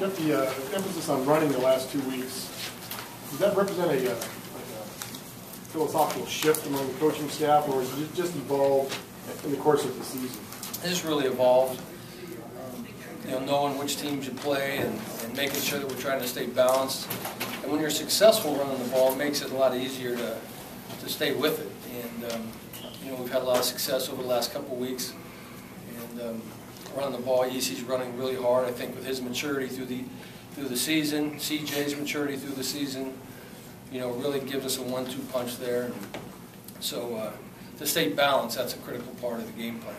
Jeff, the emphasis on running the last 2 weeks, does that represent a philosophical shift among the coaching staff, or has it just evolved in the course of the season? It just really evolved. Knowing which teams you play and making sure that we're trying to stay balanced. And when you're successful running the ball, it makes it a lot easier to stay with it. And we've had a lot of success over the last couple of weeks. And running the ball, EC's running really hard. I think with his maturity through the season, CJ's maturity through the season, really gives us a 1-2 punch there. So to stay balanced, that's a critical part of the game plan.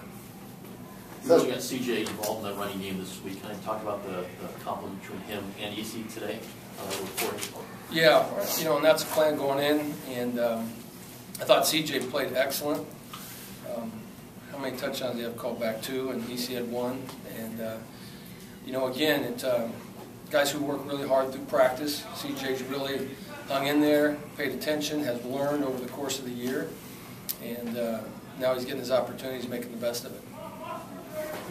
You really got CJ involved in that running game this week. Can I talk about the compliment between him and EC today? Yeah, and that's a plan going in. And I thought CJ played excellent. How many touchdowns did he have called back? 2, and EC had 1. And again, it's guys who work really hard through practice. CJ's really hung in there, paid attention, has learned over the course of the year, and now he's getting his opportunities, making the best of it.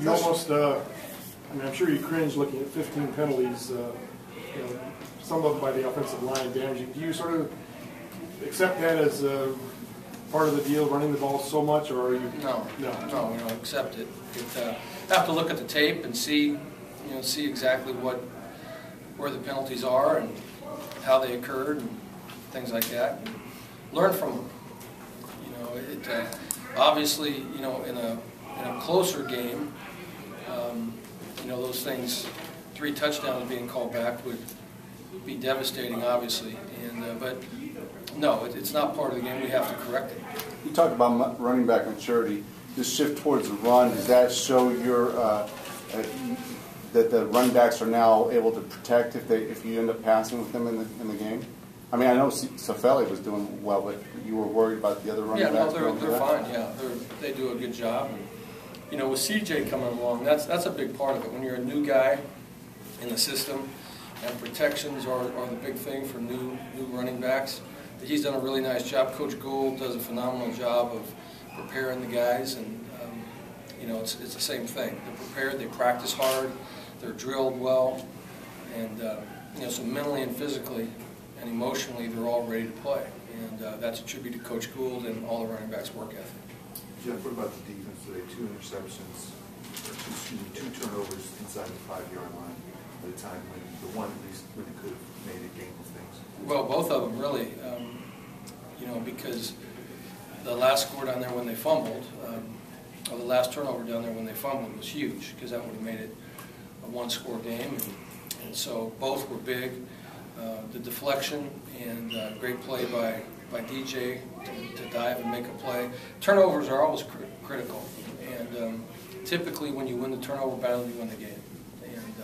You almost, I'm sure you cringe looking at 15 penalties, some of them by the offensive line damaging. Do you sort of accept that as part of the deal, running the ball so much, or are you? No, we don't accept it. Have to look at the tape and see exactly where the penalties are and how they occurred and things like that. And learn from them. Obviously, in a closer game, those things, 3 touchdowns being called back would be devastating, obviously. And but no, it's not part of the game. We have to correct it. You talked about running back maturity. This shift towards the run, does that show that the running backs are now able to protect if you end up passing with them in the game? I mean, I know Safeli was doing well, but you were worried about the other running backs? Yeah, no, they're fine. Yeah, they do a good job. And, with CJ coming along, that's a big part of it. When you're a new guy in the system, and protections are the big thing for new running backs. He's done a really nice job. Coach Gould does a phenomenal job of preparing the guys, and it's the same thing. They're prepared, they practice hard, they're drilled well, and so mentally and physically and emotionally, they're all ready to play. And that's a tribute to Coach Gould and all the running backs' work ethic. Jeff, what about the defense today? 2 interceptions, or 2 turnovers inside the 5-yard line at a time when the one at least really could have made a game of things. Well, both of them really, because the last score down there when they fumbled, or the last turnover down there when they fumbled was huge, because that would have made it a 1-score game, and so both were big. The deflection and great play by DJ to dive and make a play. Turnovers are always critical, and typically when you win the turnover battle, you win the game. And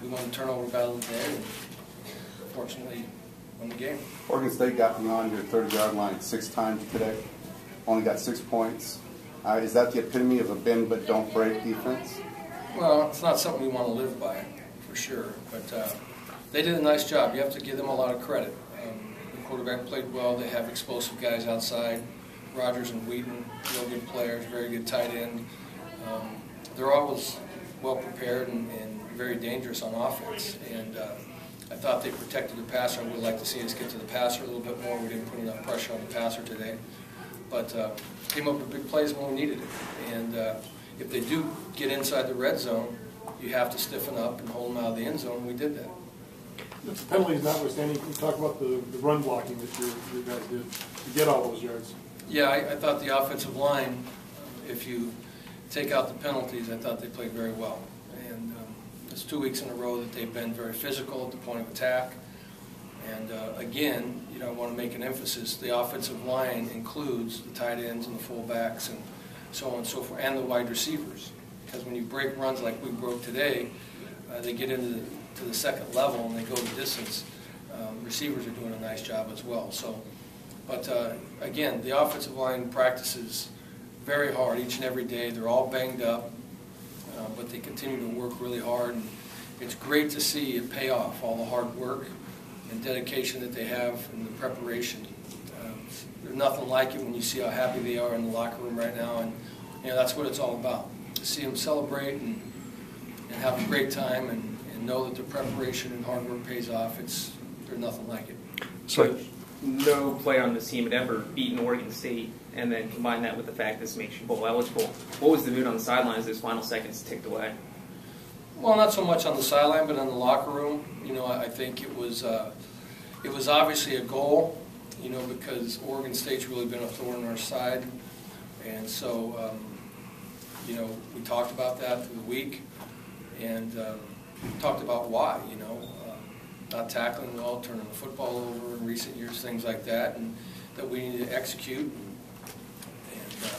we won the turnover battle today, and fortunately won the game. Oregon State got beyond your 30-yard line 6 times today, only got 6 points. Is that the epitome of a bend but don't break defense? Well, it's not something we want to live by, for sure, but they did a nice job. You have to give them a lot of credit. The quarterback played well. They have explosive guys outside. Rogers and Wheaton, real good players, very good tight end. They're always well prepared and very dangerous on offense. And I thought they protected the passer. I would like to see us get to the passer a little bit more. We didn't put enough pressure on the passer today. But came up with big plays when we needed it. And if they do get inside the red zone, you have to stiffen up and hold them out of the end zone. We did that. The penalties notwithstanding, you talk about the run blocking that you guys did to get all those yards. Yeah, I thought the offensive line, if you take out the penalties, I thought they played very well. And it's 2 weeks in a row that they've been very physical at the point of attack. And again, I want to make an emphasis. The offensive line includes the tight ends and the fullbacks and so on and so forth, and the wide receivers. Because when you break runs like we broke today, they get into the second level and they go the distance. Receivers are doing a nice job as well. So, but again, the offensive line practices very hard each and every day. They're all banged up, but they continue to work really hard. And it's great to see it pay off, all the hard work and dedication that they have in the preparation. There's nothing like it when you see how happy they are in the locker room right now, and that's what it's all about. To see them celebrate and have a great time and and know that the preparation and hard work pays off. There's nothing like it. So no player on this team had ever beaten Oregon State, and then combine that with the fact this makes you bowl eligible. What was the mood on the sideline as those final seconds ticked away? Well, not so much on the sideline, but in the locker room. You know, I think it was obviously a goal, you know, because Oregon State's really been a thorn in our side. And so, you know, we talked about that through the week, and talked about why, you know, not tackling well, turning the football over in recent years, things like that, and that we need to execute. And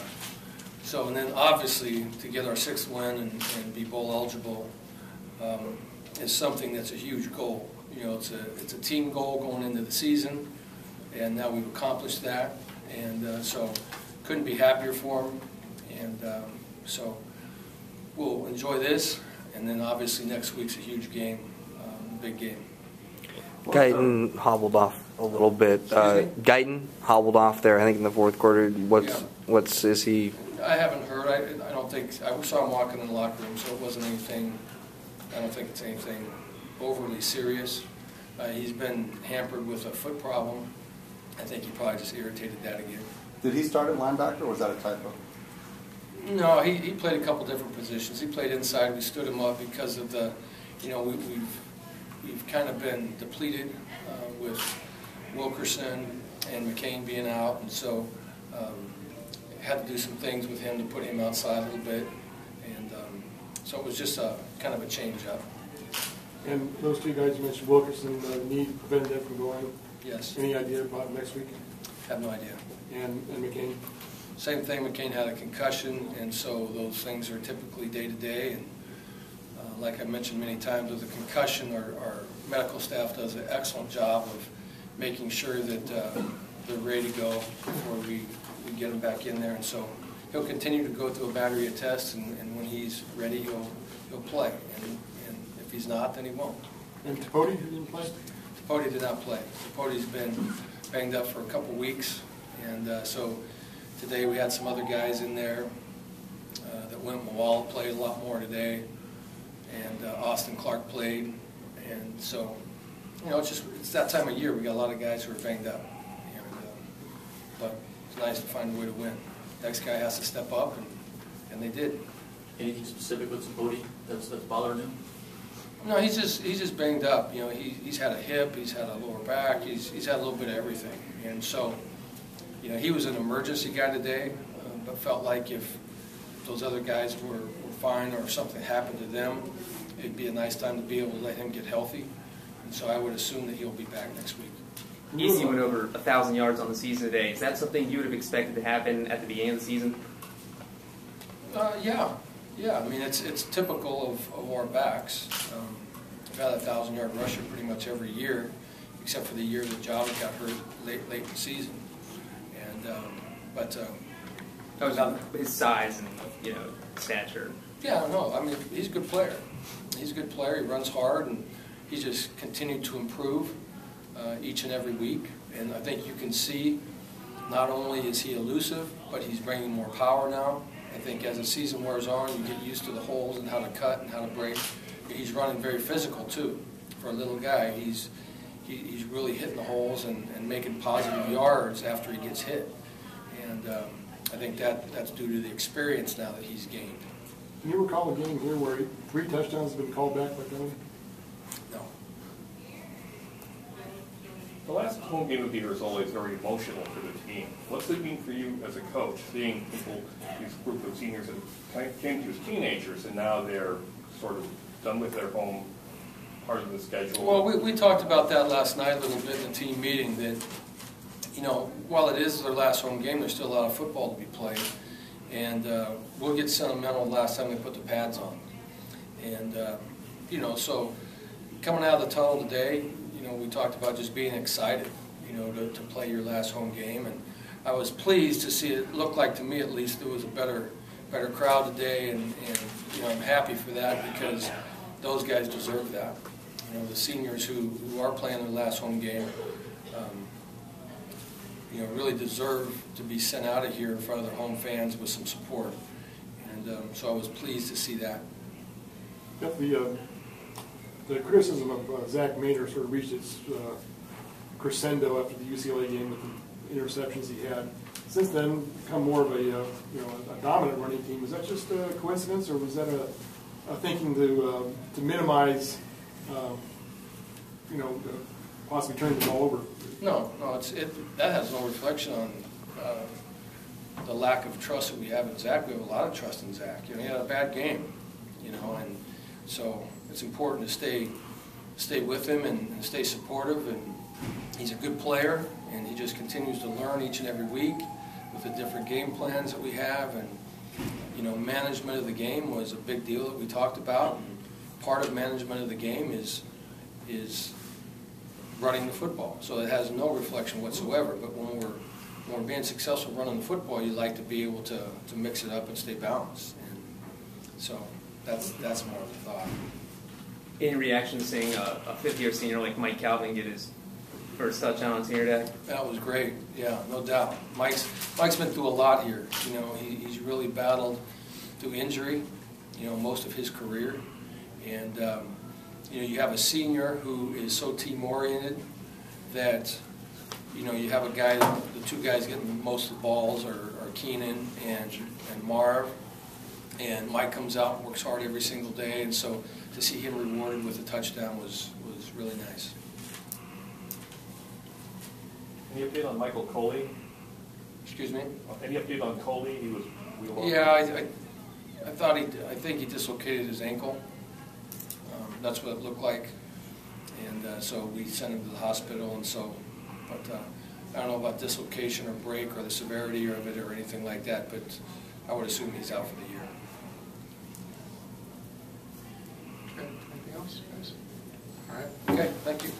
so, and then obviously to get our 6th win and be bowl eligible is something that's a huge goal. You know, it's a team goal going into the season, and now we've accomplished that, and so couldn't be happier for them. And so we'll enjoy this, and then obviously next week's a huge game, big game. Guyton hobbled off a little bit. Guyton hobbled off there, I think, in the 4th quarter. Is he? I haven't heard. I don't think. I saw him walking in the locker room, so it wasn't anything. I don't think it's anything overly serious. He's been hampered with a foot problem. I think he probably just irritated that again. Did he start at linebacker, or was that a typo? No, he played a couple different positions. He played inside. We stood him up because of the, you know, we've kind of been depleted with Wilkerson and McCain being out, and so had to do some things with him to put him outside a little bit, and so it was just a kind of a change-up. And those two guys you mentioned, Wilkerson, need to prevent them from going. Yes. Any idea about next week? Have no idea. And McCain? Same thing. McCain had a concussion, and so those things are typically day-to-day. And like I mentioned many times, with a concussion, our medical staff does an excellent job of making sure that they're ready to go before we get him back in there. And so he'll continue to go through a battery of tests, and when he's ready, he'll play. And if he's not, then he won't. And Tedford didn't play? Tedford did not play. Tedford's been banged up for a couple weeks, and so today we had some other guys in there that went. Mawala played a lot more today, and Austin Clark played, and so you know it's that time of year. We got a lot of guys who are banged up, and, but it's nice to find a way to win. Next guy has to step up, and they did. Anything specific with Tedford that's bothering him? No, he's just banged up. You know, he's had a hip, he's had a lower back, he's had a little bit of everything, and so you know he was an emergency guy today, but felt like if those other guys were fine or something happened to them, it'd be a nice time to be able to let him get healthy, and so I would assume that he'll be back next week. EC went over 1,000 yards on the season today. Is that something you would have expected to happen at the beginning of the season? Yeah. I mean, it's typical of our backs. We've had a 1,000-yard rusher pretty much every year, except for the year that Java got hurt late in the season. And but that was about his size and stature. Yeah, no. I mean, he's a good player. He's a good player. He runs hard, and he's just continued to improve each and every week. And I think you can see not only is he elusive, but he's bringing more power now. I think as the season wears on, you get used to the holes and how to cut and how to break. He's running very physical too. For a little guy, he's really hitting the holes and making positive yards after he gets hit. And I think that's due to the experience now that he's gained. Can you recall a game here where 3 touchdowns have been called back by Tony? No. The last home game of the year is always very emotional for the team. What's it mean for you as a coach, seeing people, these group of seniors that came to you as teenagers and now they're sort of done with their home part of the schedule? Well, we talked about that last night a little bit in the team meeting, that, you know, while it is their last home game, there's still a lot of football to be played. And we'll get sentimental the last time they put the pads on. And, you know, so coming out of the tunnel today, you know, we talked about just being excited, you know, to play your last home game. And I was pleased to see it look like, to me at least, there was a better crowd today. And you know, I'm happy for that because those guys deserve that. You know, the seniors who are playing their last home game, you know, really deserve to be sent out of here in front of their home fans with some support. And so I was pleased to see that. Yep, the the criticism of Zach Maynard sort of reached its crescendo after the UCLA game with the interceptions he had. Since then, become more of a a dominant running team. Was that just a coincidence, or was that a thinking to minimize possibly turning the ball over? No, that has no reflection on the lack of trust that we have in Zach. We have a lot of trust in Zach. He had a bad game, and so it's important to stay with him and stay supportive. And he's a good player, and he just continues to learn each and every week with the different game plans that we have. And management of the game was a big deal that we talked about. And part of management of the game is running the football. So it has no reflection whatsoever. But when we're being successful running the football, you like to be able to mix it up and stay balanced. And so that's more of the thought. Any reaction to seeing a fifth-year senior like Mike Calvin get his first touchdown on senior day? That was great. Yeah, no doubt. Mike's been through a lot here. He's really battled through injury, most of his career. And, you have a senior who is so team-oriented that, you have a guy, the two guys getting most of the balls are Keenan and Marv. And Mike comes out and works hard every single day. And so to see him rewarded with a touchdown was really nice. Any update on Michael Coley? Excuse me? Any update on Coley? He was wheeled off. Yeah, I think he dislocated his ankle. That's what it looked like, and so we sent him to the hospital. And so, but I don't know about dislocation or break or the severity of it or anything like that. But I would assume he's out for the year. Okay. Anything else, guys? All right. Okay. Thank you.